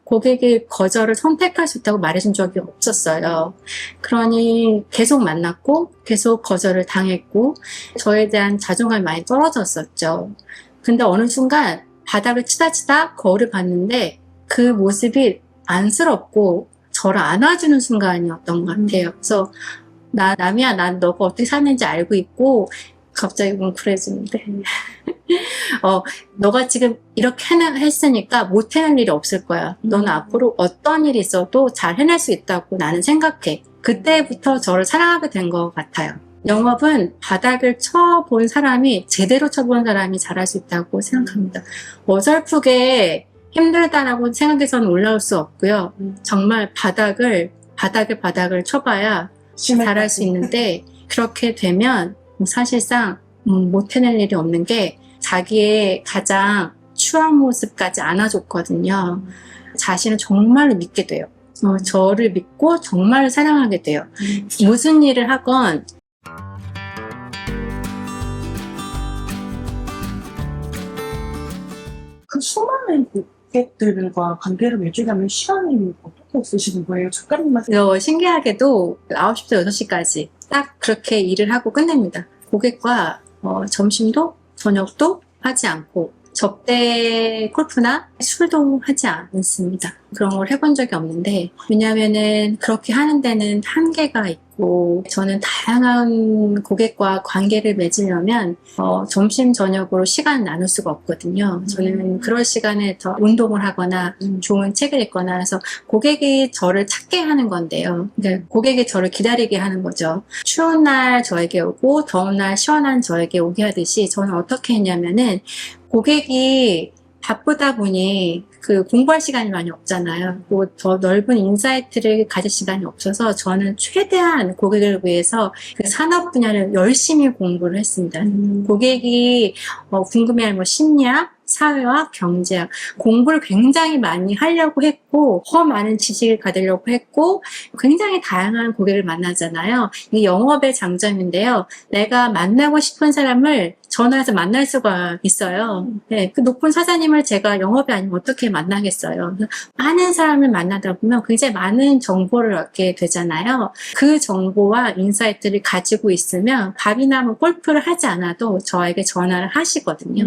고객이 거절을 선택할 수 있다고 말해준 적이 없었어요. 그러니 계속 만났고 계속 거절을 당했고 저에 대한 자존감이 많이 떨어졌었죠. 근데 어느 순간 바닥을 치다 거울을 봤는데 그 모습이 안쓰럽고 저를 안아주는 순간이었던 것 같아요. 그래서 남이야, 난 너가 어떻게 사는지 알고 있고 갑자기 뭉클해지는데 너가 지금 이렇게 했으니까 못 해낼 일이 없을 거야. 너는 앞으로 어떤 일이 있어도 잘 해낼 수 있다고 나는 생각해. 그때부터 저를 사랑하게 된 것 같아요. 영업은 바닥을 쳐본 사람이, 제대로 쳐본 사람이 잘할 수 있다고 생각합니다. 어설프게 힘들다라고 생각해서는 올라올 수 없고요. 정말 바닥을 쳐봐야 잘할 수 있는데, 그렇게 되면 사실상 못 해낼 일이 없는 게 자기의 가장 추한 모습까지 안아줬거든요. 자신을 정말로 믿게 돼요. 저를 믿고 정말 사랑하게 돼요. 무슨 일을 하건 그 수많은 고객들과 관계를 맺으려면 시간이 어떻게 쓰시는 거예요? 작가님만. 신기하게도 9시부터 6시까지 딱 그렇게 일을 하고 끝냅니다. 고객과 점심도 저녁도 하지 않고 접대 골프나 술도 하지 않습니다. 그런 걸 해본 적이 없는데, 왜냐면은 그렇게 하는 데는 한계가 있고 저는 다양한 고객과 관계를 맺으려면 점심 저녁으로 시간을 나눌 수가 없거든요. 저는 그럴 시간에 더 운동을 하거나 좋은 책을 읽거나 해서 고객이 저를 찾게 하는 건데요. 그러니까 고객이 저를 기다리게 하는 거죠. 추운 날 저에게 오고 더운 날 시원한 저에게 오게 하듯이 저는 어떻게 했냐면은, 고객이 바쁘다 보니 공부할 시간이 많이 없잖아요. 또 더 넓은 인사이트를 가질 시간이 없어서 저는 최대한 고객을 위해서 그 산업 분야를 열심히 공부를 했습니다. 고객이 궁금해할 심리학, 사회학, 경제학 공부를 굉장히 많이 하려고 했고, 더 많은 지식을 가지려고 했고, 굉장히 다양한 고객을 만나잖아요. 이게 영업의 장점인데요. 내가 만나고 싶은 사람을 전화해서 만날 수가 있어요. 네, 그 높은 사장님을 제가 영업이 아니면 어떻게 만나겠어요. 많은 사람을 만나다 보면 굉장히 많은 정보를 얻게 되잖아요. 그 정보와 인사이트를 가지고 있으면 밥이나 골프를 하지 않아도 저에게 전화를 하시거든요.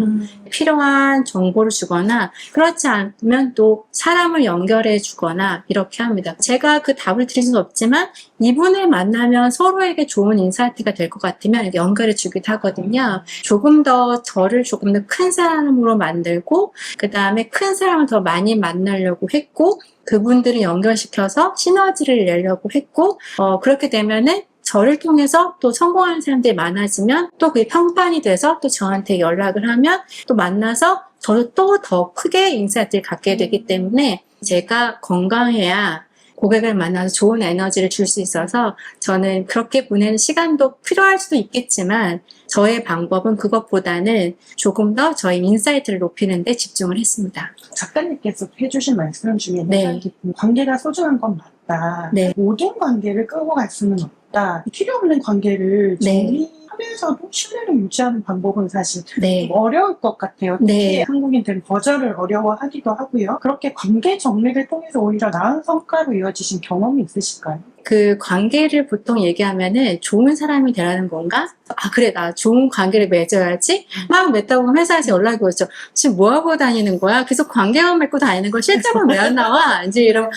필요한 정보를 주거나, 그렇지 않으면 또 사람을 연결해 주거나 이렇게 합니다. 제가 그 답을 드릴 수는 없지만 이분을 만나면 서로에게 좋은 인사이트가 될 것 같으면 연결해 주기도 하거든요. 조금 더 저를 조금 더 큰 사람으로 만들고, 그 다음에 큰 사람을 더 많이 만나려고 했고, 그분들을 연결시켜서 시너지를 내려고 했고, 그렇게 되면은 저를 통해서 또 성공하는 사람들이 많아지면 또 그게 평판이 돼서 또 저한테 연락을 하면 또 만나서 저도 또 더 크게 인사이트를 갖게 되기 때문에, 제가 건강해야 고객을 만나서 좋은 에너지를 줄 수 있어서 저는 그렇게 보내는 시간도 필요할 수도 있겠지만, 저의 방법은 그것보다는 조금 더 저의 인사이트를 높이는 데 집중을 했습니다. 작가님께서 해주신 말씀 중에 네. 관계가 소중한 건 맞다. 네. 모든 관계를 끌고 갈 수는 없다. 필요 없는 관계를 네. 정리하면서도 신뢰를 유지하는 방법은 사실 네. 좀 어려울 것 같아요. 특히 네. 한국인들은 거절을 어려워하기도 하고요. 그렇게 관계 정리를 통해서 오히려 나은 성과로 이어지신 경험이 있으실까요? 그 관계를 보통 얘기하면은 좋은 사람이 되라는 건가? 그래, 나 좋은 관계를 맺어야지. 막 맺다 보면 회사에서 연락이 오죠. 지금 뭐 하고 다니는 거야? 계속 관계만 맺고 다니는 거 실적은 왜 안 나와? 이제 이런,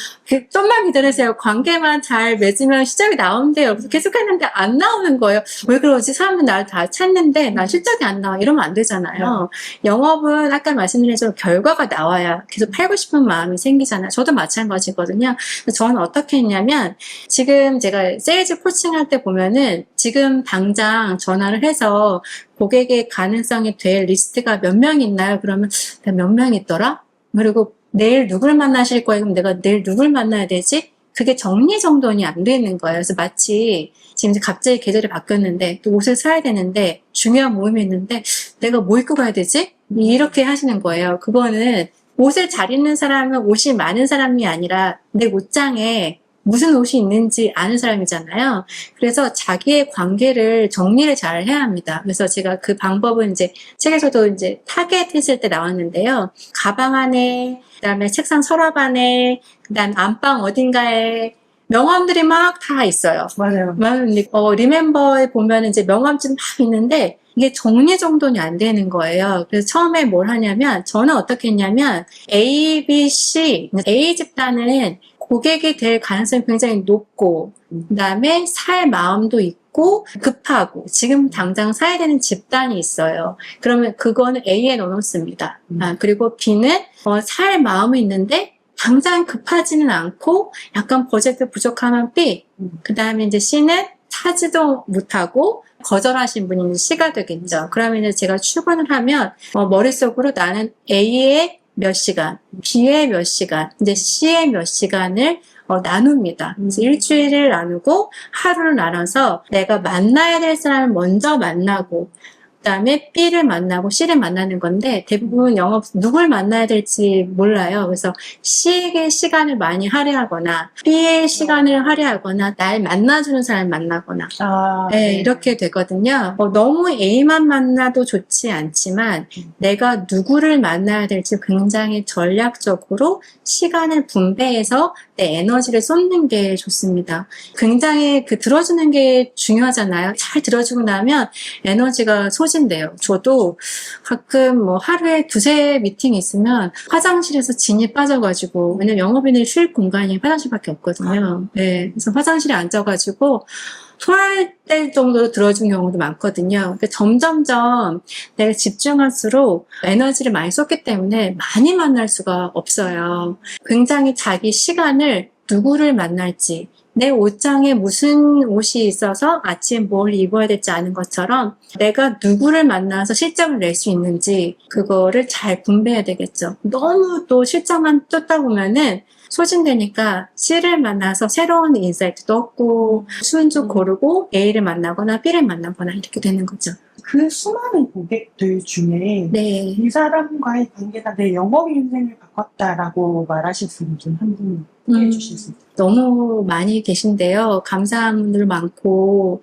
좀만 기다리세요. 관계만 잘 맺으면 실적이 나온대요. 그래서 계속 했는데 안 나오는 거예요. 왜 그러지? 사람들 나를 다 찾는데 난 실적이 안 나와. 이러면 안 되잖아요. 영업은 아까 말씀드린 것처럼 결과가 나와야 계속 팔고 싶은 마음이 생기잖아요. 저도 마찬가지거든요. 저는 어떻게 했냐면, 지금 제가 세일즈 코칭할 때 보면은 지금 당장 전화를 해서 고객의 가능성이 될 리스트가 몇 명 있나요? 그러면 몇 명 있더라? 그리고 내일 누굴 만나실 거예요? 그럼 내가 내일 누굴 만나야 되지? 그게 정리정돈이 안 되는 거예요. 그래서 마치 지금 갑자기 계절이 바뀌었는데 또 옷을 사야 되는데 중요한 모임이 있는데 내가 뭐 입고 가야 되지? 이렇게 하시는 거예요. 그거는 옷을 잘 입는 사람은 옷이 많은 사람이 아니라 내 옷장에 무슨 옷이 있는지 아는 사람이잖아요. 그래서 자기의 관계를 정리를 잘 해야 합니다. 그래서 제가 그 방법은 이제 책에서도 이제 타겟 했을 때 나왔는데요. 가방 안에 그다음에 책상 서랍 안에, 그다음에 안방 어딘가에 명함들이 막 다 있어요. 맞아요. 리멤버에 보면 이제 명함집 막 있는데 이게 정리정돈이 안 되는 거예요. 그래서 처음에 뭘 하냐면 저는 어떻게 했냐면 A, B, C, A 집단은 고객이 될 가능성이 굉장히 높고 그다음에 살 마음도 있고 급하고 지금 당장 사야 되는 집단이 있어요. 그러면 그거는 A에 넣어놓습니다. 그리고 B는 살 마음이 있는데 당장 급하지는 않고 약간 버젯도 부족하면 B, 그 다음에 이제 C는 사지도 못하고 거절하신 분이 이제 C가 되겠죠. 그러면 이제 제가 출근을 하면 머릿속으로 나는 A의 몇 시간, B의 몇 시간, 이제 C의 몇 시간을 나눕니다. 그래서 일주일을 나누고 하루를 나눠서 내가 만나야 될 사람을 먼저 만나고 그다음에 B를 만나고 C를 만나는 건데 대부분 영업 누굴 만나야 될지 몰라요. 그래서 C에게 시간을 많이 할애하거나 B의 시간을 할애하거나 날 만나주는 사람을 만나거나 네, 이렇게 되거든요. 너무 A만 만나도 좋지 않지만 내가 누구를 만나야 될지 굉장히 전략적으로 시간을 분배해서 내 에너지를 쏟는 게 좋습니다. 굉장히 들어주는 게 중요하잖아요. 잘 들어주고 나면 에너지가 소진돼요. 저도 가끔 하루에 두세 미팅이 있으면 화장실에서 진이 빠져가지고, 왜냐면 영업인의 쉴 공간이 화장실밖에 없거든요. 네. 그래서 화장실에 앉아가지고 토할 때 정도로 들어준 경우도 많거든요. 그러니까 점점점 내가 집중할수록 에너지를 많이 썼기 때문에 많이 만날 수가 없어요. 굉장히 자기 시간을 누구를 만날지, 내 옷장에 무슨 옷이 있어서 아침에 뭘 입어야 될지 아는 것처럼 내가 누구를 만나서 실적을 낼 수 있는지 그거를 잘 분배해야 되겠죠. 너무 또 실적만 쫓다 보면은 소진되니까 C를 만나서 새로운 인사이트도 얻고 순수 고르고 A를 만나거나 B를 만나거나 이렇게 되는 거죠. 그 수많은 고객들 중에 네. 이 사람과의 관계가 내 영업 인생을 바꿨다라고 말하실 수 있는 한 분 해주실 수 있어요? 너무 많이 계신데요. 감사한 분들 많고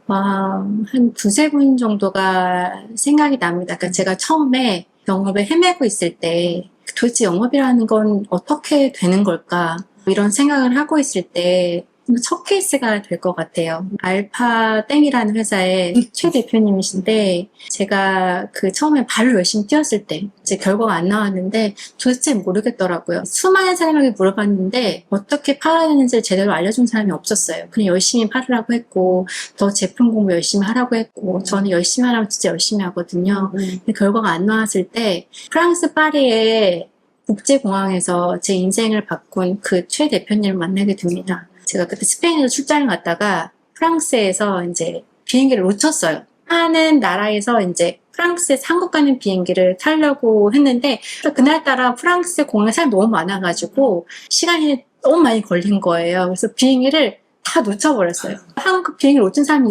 한 두세 분 정도가 생각이 납니다. 그러니까 제가 처음에 영업에 헤매고 있을 때 도대체 영업이라는 건 어떻게 되는 걸까? 이런 생각을 하고 있을 때 첫 케이스가 될 것 같아요. 알파땡이라는 회사의 최 대표님이신데 제가 처음에 발로 열심히 뛰었을 때 이제 결과가 안 나왔는데 도대체 모르겠더라고요. 수많은 사람에게 물어봤는데 어떻게 팔아야 되는지 제대로 알려준 사람이 없었어요. 그냥 열심히 팔으라고 했고 더 제품 공부 열심히 하라고 했고 저는 열심히 하라고 진짜 열심히 하거든요. 근데 결과가 안 나왔을 때 프랑스 파리의 국제공항에서 제 인생을 바꾼 그 최 대표님을 만나게 됩니다. 제가 그때 스페인에서 출장을 갔다가 프랑스에서 이제 비행기를 놓쳤어요. 하는 나라에서 이제 프랑스에서 한국 가는 비행기를 타려고 했는데 그날따라 프랑스 공항에 사람이 너무 많아가지고 시간이 너무 많이 걸린 거예요. 그래서 비행기를 다 놓쳐버렸어요. 한국 비행기를 놓친 사람이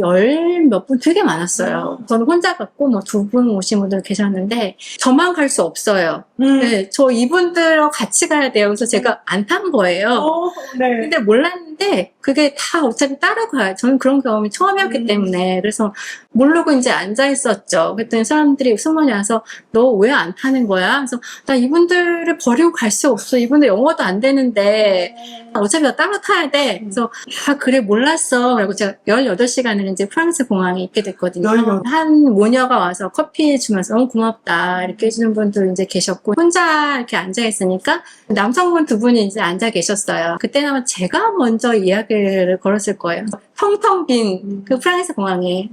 몇 분 되게 많았어요. 저는 혼자 갔고 두 분 오신 분들 계셨는데 저만 갈 수 없어요. 네, 저 이분들하고 같이 가야 돼요. 그래서 제가 안 탄 거예요. 네. 근데 몰랐는데 그게 다 어차피 따라가요. 저는 그런 경험이 처음이었기 때문에 그래서 모르고 이제 앉아 있었죠. 그랬더니 사람들이 승무원이 와서 너 왜 안 타는 거야? 그래서 나 이분들을 버리고 갈 수 없어. 이분들 영어도 안 되는데 어차피 나 따로 타야 돼. 그래서 그래 몰랐어. 그리고 제가 18시간을 이제 프랑스 공항에 있게 됐거든요. 한 모녀가 와서 커피 주면서 너무 고맙다 이렇게 해주는 분도 이제 계셨고 혼자 이렇게 앉아 있으니까 남성분 두 분이 이제 앉아 계셨어요. 그때는 아마 제가 먼저 이야기를 걸었을 거예요. 텅텅 빈 그 프랑스 공항에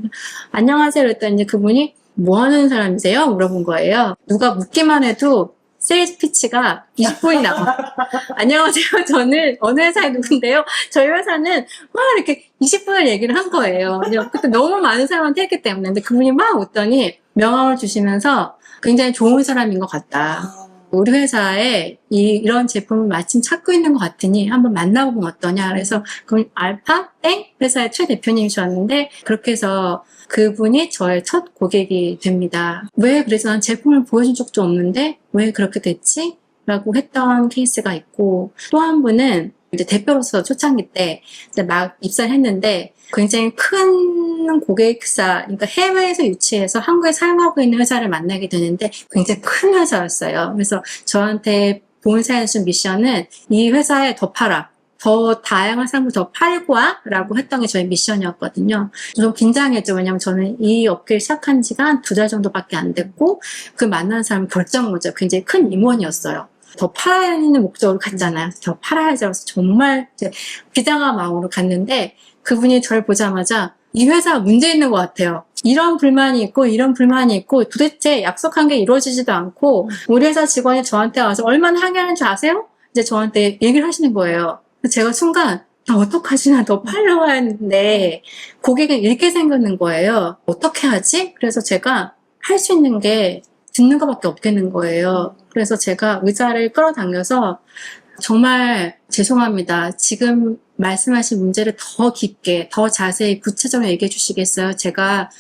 안녕하세요 그랬더니 이제 그분이 뭐 하는 사람이세요? 물어본 거예요. 누가 묻기만 해도 세일즈 피치가 20분이 나와. 안녕하세요. 저는 어느 회사에 누군데요. 저희 회사는 막 이렇게 20분을 얘기를 한 거예요. 그때 너무 많은 사람한테 했기 때문에. 근데 그분이 막 웃더니 명함을 주시면서 굉장히 좋은 사람인 것 같다. 우리 회사에 이런 제품을 마침 찾고 있는 것 같으니 한번 만나보면 어떠냐. 그래서 그분 알파 땡 회사의 최 대표님이셨는데 그렇게 해서 그분이 저의 첫 고객이 됩니다. 왜 그래서 난 제품을 보여준 적도 없는데 왜 그렇게 됐지? 라고 했던 케이스가 있고 또 한 분은 이제 대표로서 초창기 때 이제 막 입사를 했는데 굉장히 큰 고객사, 그러니까 해외에서 유치해서 한국에 사용하고 있는 회사를 만나게 되는데 굉장히 큰 회사였어요. 그래서 저한테 본사에서 준 미션은 이 회사에 더 팔아. 더 다양한 상품 더 팔고 와 라고 했던 게 저희 미션이었거든요. 좀 긴장했죠. 왜냐면 저는 이 업계를 시작한 지가 한 2달 정도밖에 안 됐고 그 만난 사람 결정모자 굉장히 큰 임원이었어요. 더 팔아야하는 목적으로 갔잖아요. 더 팔아야지 해서 정말 이제 비장한 마음으로 갔는데 그분이 저를 보자마자 이 회사가 문제 있는 것 같아요. 이런 불만이 있고 이런 불만이 있고 도대체 약속한 게 이루어지지도 않고 우리 회사 직원이 저한테 와서 얼마나 항의하는 줄 아세요? 이제 저한테 얘기를 하시는 거예요. 제가 순간 나 어떡하지? 나 더 팔려고 했는데 고객을 잃게 생기는 거예요. 어떻게 하지? 그래서 제가 할 수 있는 게 듣는 것밖에 없겠는 거예요. 그래서 제가 의자를 끌어당겨서 정말 죄송합니다. 지금 말씀하신 문제를 더 깊게, 더 자세히 구체적으로 얘기해 주시겠어요? 제가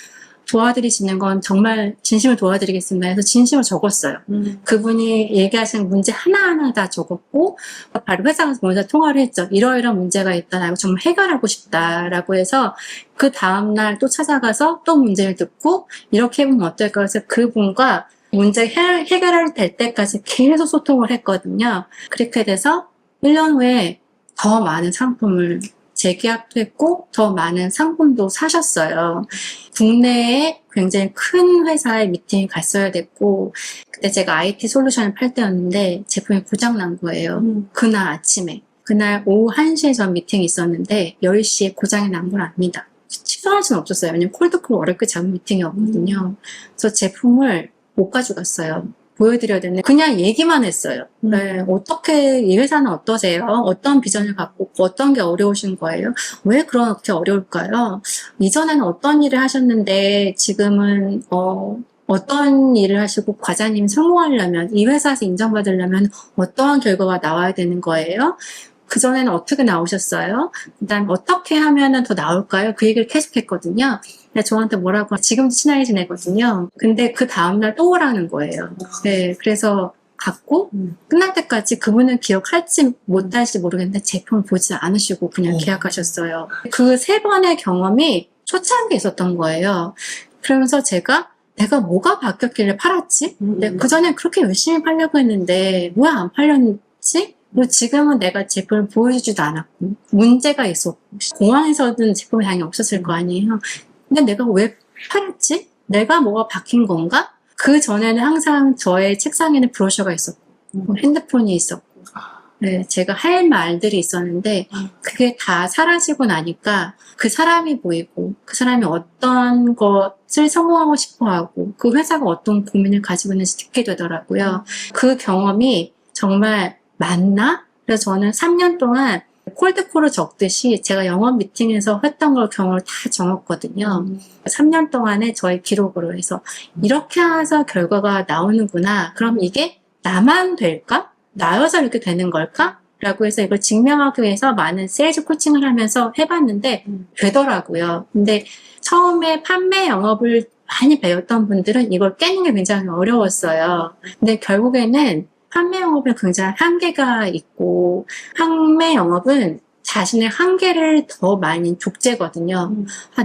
도와드릴 수 있는 건 정말 진심을 도와드리겠습니다. 그래서 진심을 적었어요. 그분이 얘기하신 문제 하나하나 다 적었고 바로 회사 가서 본사 통화를 했죠. 이러이러한 문제가 있다. 나 이거 정말 해결하고 싶다라고 해서 그 다음날 또 찾아가서 또 문제를 듣고 이렇게 해보면 어떨까 해서 그분과 문제 해결할 될 때까지 계속 소통을 했거든요. 그렇게 돼서 1년 후에 더 많은 상품을 재계약도 했고 더 많은 상품도 사셨어요. 국내에 굉장히 큰 회사에 미팅을 갔어야 됐고 그때 제가 IT 솔루션을 팔 때였는데 제품이 고장난 거예요. 그날 아침에. 그날 오후 1시에 전 미팅이 있었는데 10시에 고장이 난 걸 압니다. 취소할 수는 없었어요. 왜냐면 콜드콜 어렵게 잡은 미팅이었거든요. 그래서 제품을 못 가져갔어요. 보여드려야 되는데 그냥 얘기만 했어요. 네, 어떻게 이 회사는 어떠세요? 어떤 비전을 갖고 어떤 게 어려우신 거예요? 왜 그렇게 어려울까요? 이전에는 어떤 일을 하셨는데 지금은 어떤 일을 하시고 과장님이 성공하려면 이 회사에서 인정받으려면 어떠한 결과가 나와야 되는 거예요? 그전에는 어떻게 나오셨어요? 그다음 어떻게 하면은 더 나올까요? 그 얘기를 계속했거든요. 근데 저한테 뭐라고 지금도 친하게 지내거든요. 근데 그 다음날 또 오라는 거예요. 네, 그래서 갔고 끝날 때까지 그분은 기억할지 못할지 모르겠는데 제품을 보지 않으시고 그냥 계약하셨어요. 그 3번의 경험이 초창기에 있었던 거예요. 그러면서 내가 뭐가 바뀌었길래 팔았지? 그전에 그렇게 열심히 팔려고 했는데 왜 안 팔렸지? 그리고 지금은 내가 제품을 보여주지도 않았고 문제가 있었고 공항에서는 제품이 당연히 없었을 거 아니에요. 근데 내가 왜 팔았지? 내가 뭐가 바뀐 건가? 그 전에는 항상 저의 책상에는 브로셔가 있었고 핸드폰이 있었고 네, 제가 할 말들이 있었는데 그게 다 사라지고 나니까 그 사람이 보이고 그 사람이 어떤 것을 성공하고 싶어하고 그 회사가 어떤 고민을 가지고 있는지 듣게 되더라고요. 그 경험이 정말 맞나? 그래서 저는 3년 동안 콜드콜을 적듯이 제가 영업 미팅에서 했던 걸 경험을 다 적었거든요. 3년 동안에 저의 기록으로 해서 이렇게 해서 결과가 나오는구나. 그럼 이게 나만 될까? 나여서 이렇게 되는 걸까? 라고 해서 이걸 증명하기 위해서 많은 세일즈 코칭을 하면서 해봤는데 되더라고요. 근데 처음에 판매 영업을 많이 배웠던 분들은 이걸 깨는 게 굉장히 어려웠어요. 근데 결국에는 판매 영업은 굉장히 한계가 있고 판매 영업은 자신의 한계를 더 많이 족제거든요.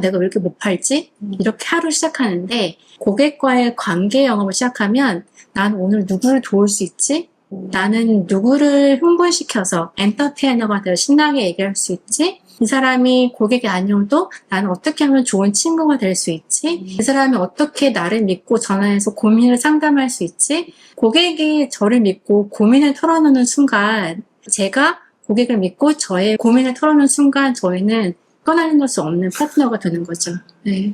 내가 왜 이렇게 못 팔지? 이렇게 하루 시작하는데 고객과의 관계 영업을 시작하면 난 오늘 누구를 도울 수 있지? 나는 누구를 흥분시켜서 엔터테이너가 되어 신나게 얘기할 수 있지? 이 사람이 고객이 아니어도 나는 어떻게 하면 좋은 친구가 될 수 있지? 이 사람이 어떻게 나를 믿고 전화해서 고민을 상담할 수 있지? 고객이 저를 믿고 고민을 털어놓는 순간 제가 고객을 믿고 저의 고민을 털어놓는 순간 저희는 떠나는 수 없는 파트너가 되는 거죠. 네.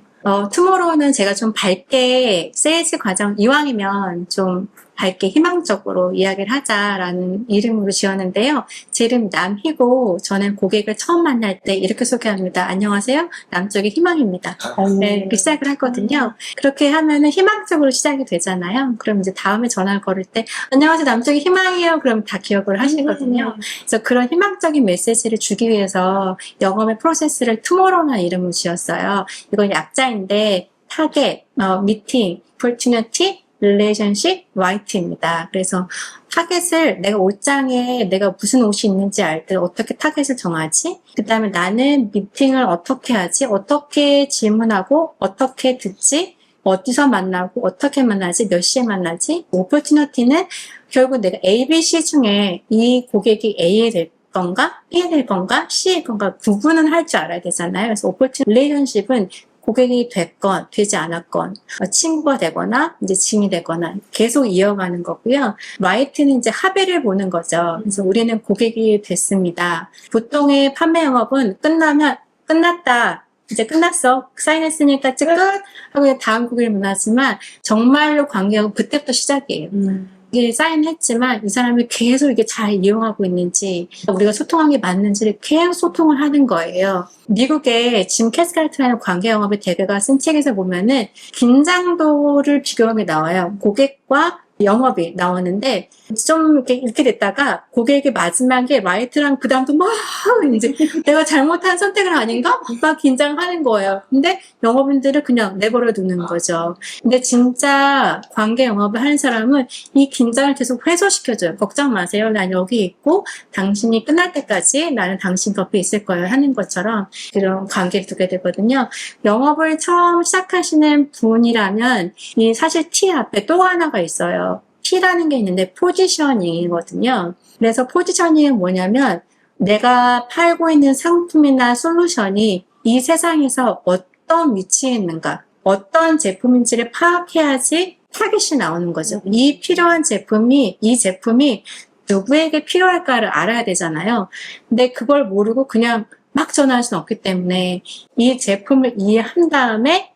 투모로우는 제가 좀 밝게 세일즈 과정 이왕이면 좀 밝게 희망적으로 이야기를 하자라는 이름으로 지었는데요. 제 이름 남희고 저는 고객을 처음 만날 때 이렇게 소개합니다. 안녕하세요. 남쪽의 희망입니다. 네, 이렇게 시작을 하거든요. 그렇게 하면은 희망적으로 시작이 되잖아요. 그럼 이제 다음에 전화를 걸을 때 안녕하세요. 남쪽의 희망이에요. 그럼 다 기억을 하시거든요. 그래서 그런 희망적인 메시지를 주기 위해서 영업의 프로세스를 투모로우라는 이름을 지었어요. 이건 약자인데 타겟, 미팅, opportunity, relationship, white입니다. 그래서 타겟을 내가 옷장에 내가 무슨 옷이 있는지 알 때 어떻게 타겟을 정하지? 그 다음에 나는 미팅을 어떻게 하지? 어떻게 질문하고 어떻게 듣지? 어디서 만나고 어떻게 만나지? 몇 시에 만나지? opportunity는 결국 내가 A, B, C 중에 이 고객이 A에 될 건가, B에 될 건가, C일 건가 구분은 할 줄 알아야 되잖아요. 그래서 오퍼튜니티 릴레이션십은 고객이 됐건 되지 않았건 친구가 되거나 이제 지인이 되거나 계속 이어가는 거고요. 라이트는 이제 합의를 보는 거죠. 그래서 우리는 고객이 됐습니다. 보통의 판매 영업은 끝나면 끝났다. 이제 끝났어. 사인했으니까 끝! 하고 다음 고객을 만나지만 정말로 관계가 그때부터 시작이에요. 이게 사인했지만 이 사람이 계속 이게 잘 이용하고 있는지 우리가 소통한 게 맞는지를 계속 소통을 하는 거예요. 미국의 짐 캐스칼트라는 관계 영업의 대가가 쓴 책에서 보면은 긴장도를 비교하게 나와요. 고객과 영업이 나오는데 좀 이렇게 됐다가 고객의 마지막에 라이트랑 그 다음도 막 이제 내가 잘못한 선택은 아닌가? 막 긴장하는 거예요. 근데 영업인들은 그냥 내버려 두는 거죠. 근데 진짜 관계 영업을 하는 사람은 이 긴장을 계속 해소시켜줘요. 걱정 마세요. 난 여기 있고 당신이 끝날 때까지 나는 당신 곁에 있을 거예요 하는 것처럼 그런 관계를 두게 되거든요. 영업을 처음 시작하시는 분이라면 이 사실 T 앞에 또 하나가 있어요. P라는 게 있는데 포지셔닝이거든요. 그래서 포지셔닝은 뭐냐면 내가 팔고 있는 상품이나 솔루션이 이 세상에서 어떤 위치에 있는가, 어떤 제품인지를 파악해야지 타깃이 나오는 거죠. 이 필요한 제품이, 이 제품이 누구에게 필요할까를 알아야 되잖아요. 근데 그걸 모르고 그냥 막 전화할 수는 없기 때문에 이 제품을 이해한 다음에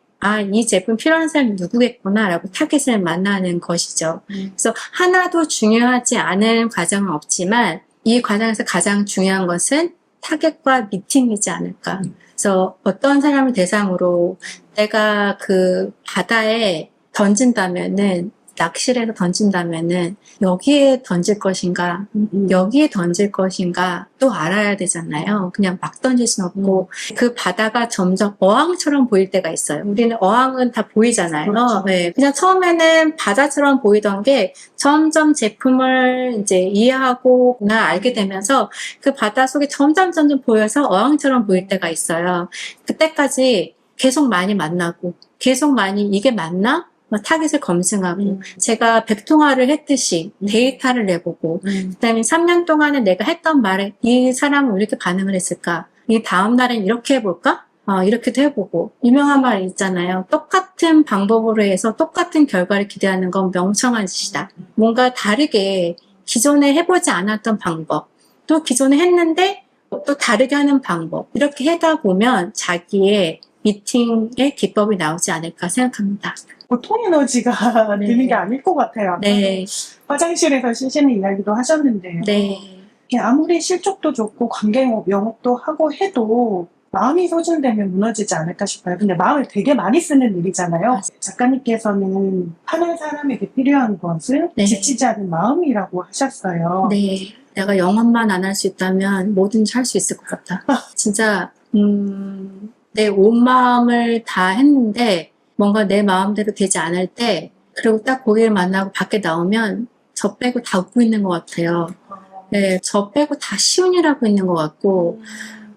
이 제품 필요한 사람이 누구겠구나라고 타겟을 만나는 것이죠. 그래서 하나도 중요하지 않은 과정은 없지만 이 과정에서 가장 중요한 것은 타겟과 미팅이지 않을까. 그래서 어떤 사람을 대상으로 내가 그 바다에 던진다면은 낚시를 해서 던진다면은 여기에 던질 것인가 여기에 던질 것인가 또 알아야 되잖아요. 그냥 막 던질 수는 없고 그 바다가 점점 어항처럼 보일 때가 있어요. 우리는 어항은 다 보이잖아요. 그렇죠. 네. 그냥 처음에는 바다처럼 보이던 게 점점 제품을 이제 이해하고 알게 되면서 그 바다 속에 점점 보여서 어항처럼 보일 때가 있어요. 그때까지 계속 많이 만나고 계속 많이 이게 맞나? 타깃을 검증하고 제가 100통화를 했듯이 데이터를 내보고 그다음에 3년 동안에 내가 했던 말에 이 사람은 왜 이렇게 반응을 했을까? 이 다음 날엔 이렇게 해볼까? 이렇게도 해보고 유명한 말 있잖아요. 똑같은 방법으로 해서 똑같은 결과를 기대하는 건 멍청한 짓이다. 뭔가 다르게 기존에 해보지 않았던 방법 또 기존에 했는데 또 다르게 하는 방법 이렇게 하다 보면 자기의 미팅의 기법이 나오지 않을까 생각합니다. 보통 에너지가 네. 드는 게 아닐 것 같아요. 네, 화장실에서 쉬시는 이야기도 하셨는데요. 네, 이게 아무리 실적도 좋고 관계 영업도 하고 해도 마음이 소진되면 무너지지 않을까 싶어요. 근데 마음을 되게 많이 쓰는 일이잖아요. 맞습니다. 작가님께서는 파는 사람에게 필요한 것은 네. 지치지 않은 마음이라고 하셨어요. 네. 내가 영업만 안 할 수 있다면 뭐든지 할 수 있을 것 같다. 진짜 내 온 마음을 다 했는데 뭔가 내 마음대로 되지 않을 때 그리고 딱 고객을 만나고 밖에 나오면 저 빼고 다 웃고 있는 것 같아요. 네, 저 빼고 다 쉬운 일 하고 있는 것 같고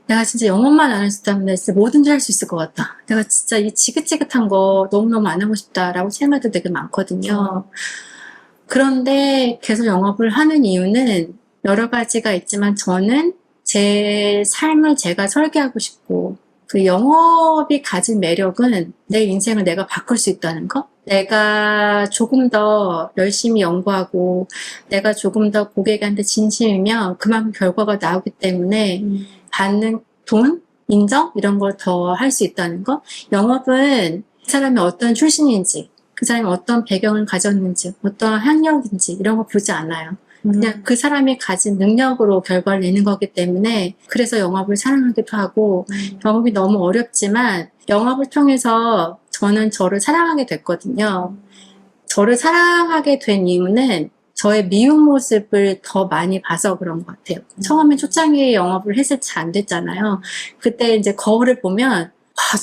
내가 진짜 영업만 안 할 수 있다면 내가 진짜 뭐든지 할 수 있을 것 같다. 내가 진짜 이 지긋지긋한 거 너무너무 안 하고 싶다라고 생각할 때 되게 많거든요. 그런데 계속 영업을 하는 이유는 여러 가지가 있지만 저는 제 삶을 제가 설계하고 싶고 그 영업이 가진 매력은 내 인생을 내가 바꿀 수 있다는 거? 내가 조금 더 열심히 연구하고 내가 조금 더 고객한테 진심이면 그만큼 결과가 나오기 때문에 받는 돈, 인정 이런 걸 더 할 수 있다는 거. 영업은 그 사람이 어떤 출신인지 그 사람이 어떤 배경을 가졌는지 어떤 학력인지 이런 거 보지 않아요. 그냥 그 사람이 가진 능력으로 결과를 내는 거기 때문에 그래서 영업을 사랑하기도 하고 영업이 너무 어렵지만 영업을 통해서 저는 저를 사랑하게 됐거든요. 저를 사랑하게 된 이유는 저의 미운 모습을 더 많이 봐서 그런 것 같아요. 처음에 초창기에 영업을 했을 때 잘 안 됐잖아요. 그때 이제 거울을 보면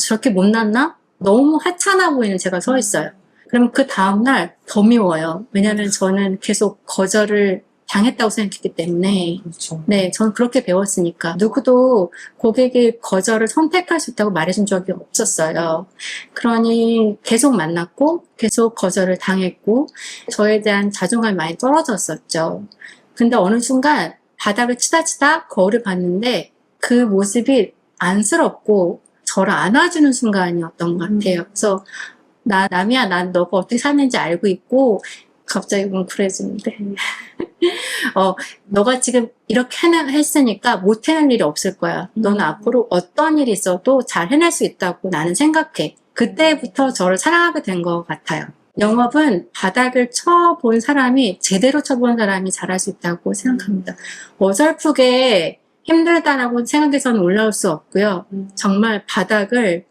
저렇게 못났나? 너무 하찮아 보이는 제가 서 있어요. 그럼 그 다음날 더 미워요. 왜냐면 저는 계속 거절을 당했다고 생각했기 때문에 그렇죠. 네, 전 그렇게 배웠으니까 누구도 고객의 거절을 선택할 수 있다고 말해준 적이 없었어요. 그러니 계속 만났고 계속 거절을 당했고 저에 대한 자존감이 많이 떨어졌었죠. 근데 어느 순간 바닥을 치다 거울을 봤는데 그 모습이 안쓰럽고 저를 안아주는 순간이었던 것 같아요. 그래서 남이야, 난 너가 어떻게 사는지 알고 있고 갑자기 뭉클해지는데 너가 지금 이렇게 했으니까 못 해낼 일이 없을 거야. 너는 앞으로 어떤 일이 있어도 잘 해낼 수 있다고 나는 생각해. 그때부터 저를 사랑하게 된 것 같아요. 영업은 바닥을 쳐본 사람이, 제대로 쳐본 사람이 잘할 수 있다고 생각합니다. 어설프게 힘들다라고 생각해서는 올라올 수 없고요. 정말 바닥을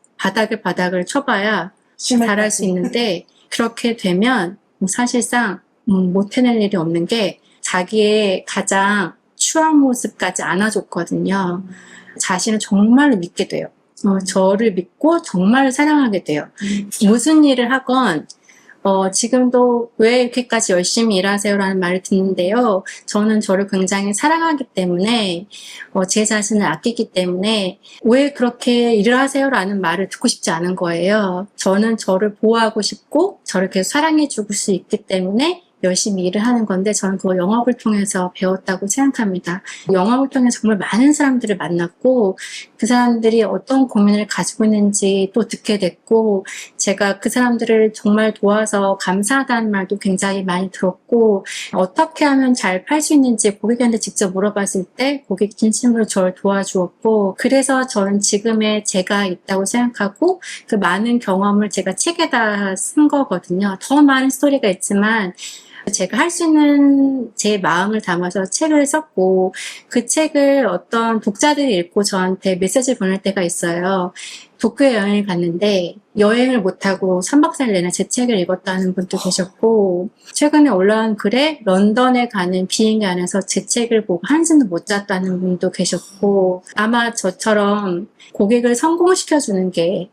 쳐봐야 잘할 수 있는데, 그렇게 되면 사실상 못 해낼 일이 없는 게 자기의 가장 추한 모습까지 안아줬거든요. 자신을 정말로 믿게 돼요. 저를 믿고 정말 사랑하게 돼요. 무슨 일을 하건 지금도 왜 이렇게까지 열심히 일하세요라는 말을 듣는데요. 저는 저를 굉장히 사랑하기 때문에 제 자신을 아끼기 때문에 왜 그렇게 일을 하세요라는 말을 듣고 싶지 않은 거예요. 저는 저를 보호하고 싶고 저를 계속 사랑해주고 수 있기 때문에 열심히 일을 하는 건데 저는 그거 영업을 통해서 배웠다고 생각합니다. 영업을 통해 정말 많은 사람들을 만났고 그 사람들이 어떤 고민을 가지고 있는지 또 듣게 됐고 제가 그 사람들을 정말 도와서 감사하다는 말도 굉장히 많이 들었고 어떻게 하면 잘 팔 수 있는지 고객한테 직접 물어봤을 때 고객이 진심으로 저를 도와주었고 그래서 저는 지금의 제가 있다고 생각하고 그 많은 경험을 제가 책에다 쓴 거거든요. 더 많은 스토리가 있지만 제가 할 수 있는 제 마음을 담아서 책을 썼고 그 책을 어떤 독자들이 읽고 저한테 메시지를 보낼 때가 있어요. 도쿄에 여행을 갔는데 여행을 못하고 3박 4일 내내 제 책을 읽었다는 분도 계셨고 최근에 올라온 글에 런던에 가는 비행기 안에서 제 책을 보고 한숨도 못 잤다는 분도 계셨고 아마 저처럼 고객을 성공시켜주는 게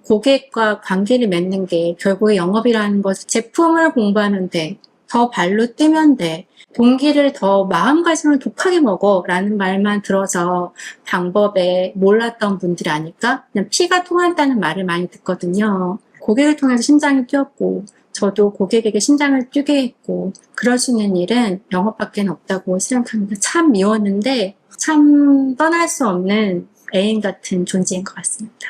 고객과 관계를 맺는 게 결국에 영업이라는 것 제품을 공부하는데 더 발로 뛰면 돼. 동기를 더 마음가짐을 독하게 먹어 라는 말만 들어서 방법에 몰랐던 분들이 아닐까? 그냥 피가 통한다는 말을 많이 듣거든요. 고객을 통해서 심장이 뛰었고 저도 고객에게 심장을 뛰게 했고 그럴 수 있는 일은 영업밖에 없다고 생각합니다. 참 미웠는데 참 떠날 수 없는 애인 같은 존재인 것 같습니다.